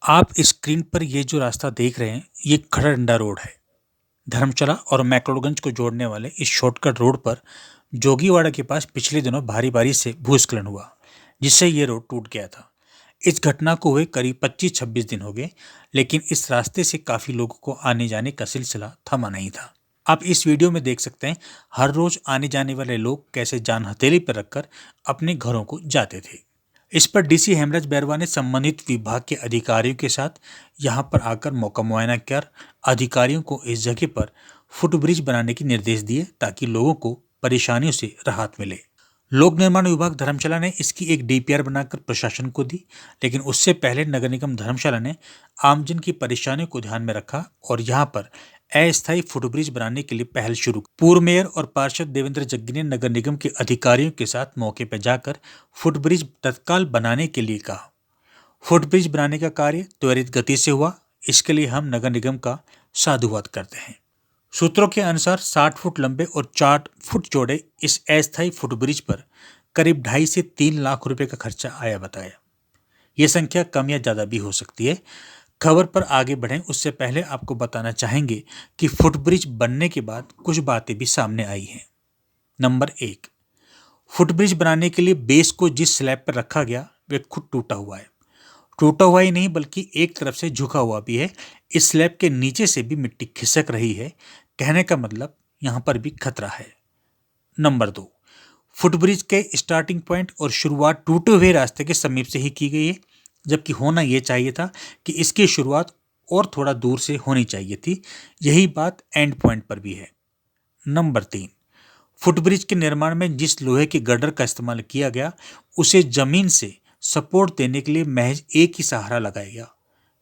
आप स्क्रीन पर ये जो रास्ता देख रहे हैं, ये खड़रंडा रोड है। धर्मशाला और मैक्लोडगंज को जोड़ने वाले इस शॉर्टकट रोड पर जोगीवाड़ा के पास पिछले दिनों भारी बारिश से भूस्खलन हुआ, जिससे ये रोड टूट गया था। इस घटना को हुए करीब 25-26 दिन हो गए, लेकिन इस रास्ते से काफी लोगों को आने जाने का सिलसिला थमा नहीं था। आप इस वीडियो में देख सकते हैं, हर रोज आने जाने वाले लोग कैसे जान हथेली पर रखकर अपने घरों को जाते थे। इस पर डीसी हेमराज बैरवा ने संबंधित विभाग के अधिकारियों के साथ यहां पर आकर मौका मुआयना कर अधिकारियों को इस जगह पर फुटब्रिज बनाने के निर्देश दिए, ताकि लोगों को परेशानियों से राहत मिले। लोक निर्माण विभाग धर्मशाला ने इसकी एक डीपीआर बनाकर प्रशासन को दी, लेकिन उससे पहले नगर निगम धर्मशाला ने आमजन की परेशानियों को ध्यान में रखा और यहां पर अस्थायी फुटब्रिज बनाने के लिए पहल शुरू की। पूर्व मेयर और पार्षद देवेंद्र जग्गी ने नगर निगम के अधिकारियों के साथ मौके पर जाकर फुटब्रिज तत्काल बनाने के लिए कहा। फुटब्रिज बनाने का कार्य त्वरित गति से हुआ, इसके लिए हम नगर निगम का साधुवाद करते हैं। सूत्रों के अनुसार 60 फुट लंबे और 4 फुट चौड़े इस अस्थायी फुटब्रिज पर करीब 2.5 से 3 लाख रुपए का खर्चा आया बताया। ये संख्या कम या ज्यादा भी हो सकती है। खबर पर आगे बढ़ें उससे पहले आपको बताना चाहेंगे कि फुटब्रिज बनने के बाद कुछ बातें भी सामने आई हैं। नंबर 1, फुटब्रिज बनाने के लिए बेस को जिस स्लैब पर रखा गया वह खुद टूटा हुआ है। टूटा हुआ ही नहीं बल्कि एक तरफ से झुका हुआ भी है। इस स्लैब के नीचे से भी मिट्टी खिसक रही है। कहने का मतलब यहां पर भी खतरा है। नंबर 2, फुटब्रिज के स्टार्टिंग पॉइंट और शुरुआत टूटे हुए रास्ते के समीप से ही की गई है, जबकि होना यह चाहिए था कि इसकी शुरुआत और थोड़ा दूर से होनी चाहिए थी। यही बात एंड पॉइंट पर भी है। नंबर 3, फुटब्रिज के निर्माण में जिस लोहे के गर्डर का इस्तेमाल किया गया उसे जमीन से सपोर्ट देने के लिए महज एक ही सहारा लगाया गया।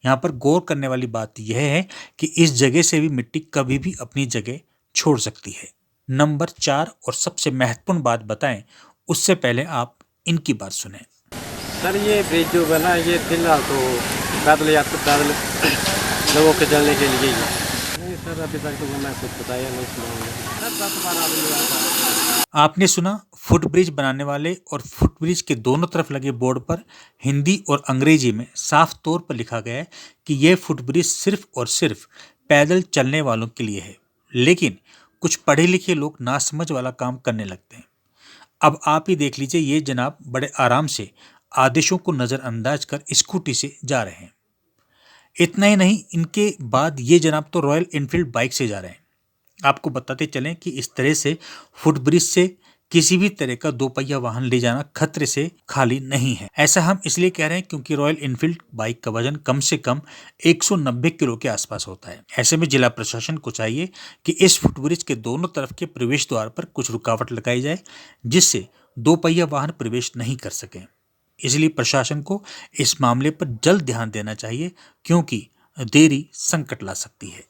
यहाँ पर गौर करने वाली बात यह है कि इस जगह से भी मिट्टी कभी भी अपनी जगह छोड़ सकती है। नंबर 4 और सबसे महत्वपूर्ण बात बताएं उससे पहले आप इनकी बात सुनें। सर ये ब्रिज जो बना ये फिलहाल तो पैदल पैदल लोगों के चलने के लिए ही। नहीं सर अभी तक तो मैं कुछ बताया नहीं सुना। सर 10-12 आदमी आता। आपने सुना, फुटब्रिज बनाने वाले और फुटब्रिज के दोनों तरफ लगे बोर्ड पर हिंदी और अंग्रेजी में साफ तौर पर लिखा गया है कि यह फुटब्रिज सिर्फ और सिर्फ पैदल चलने वालों के लिए है। लेकिन कुछ पढ़े लिखे लोग नासमझ वाला काम करने लगते हैं। अब आप ही देख लीजिए, ये जनाब बड़े आराम से आदेशों को नजरअंदाज कर स्कूटी से जा रहे हैं। इतना ही नहीं, इनके बाद ये जनाब तो रॉयल एनफील्ड बाइक से जा रहे हैं। आपको बताते चलें कि इस तरह से फुटब्रिज से किसी भी तरह का दोपहिया वाहन ले जाना खतरे से खाली नहीं है। ऐसा हम इसलिए कह रहे हैं क्योंकि रॉयल एनफील्ड बाइक का वजन कम से कम 190 किलो के आसपास होता है। ऐसे में जिला प्रशासन को चाहिए कि इस फुटब्रिज के दोनों तरफ के प्रवेश द्वार पर कुछ रुकावट लगाई जाए, जिससे दोपहिया वाहन प्रवेश नहीं कर सके। इसलिए प्रशासन को इस मामले पर जल्द ध्यान देना चाहिए, क्योंकि देरी संकट ला सकती है।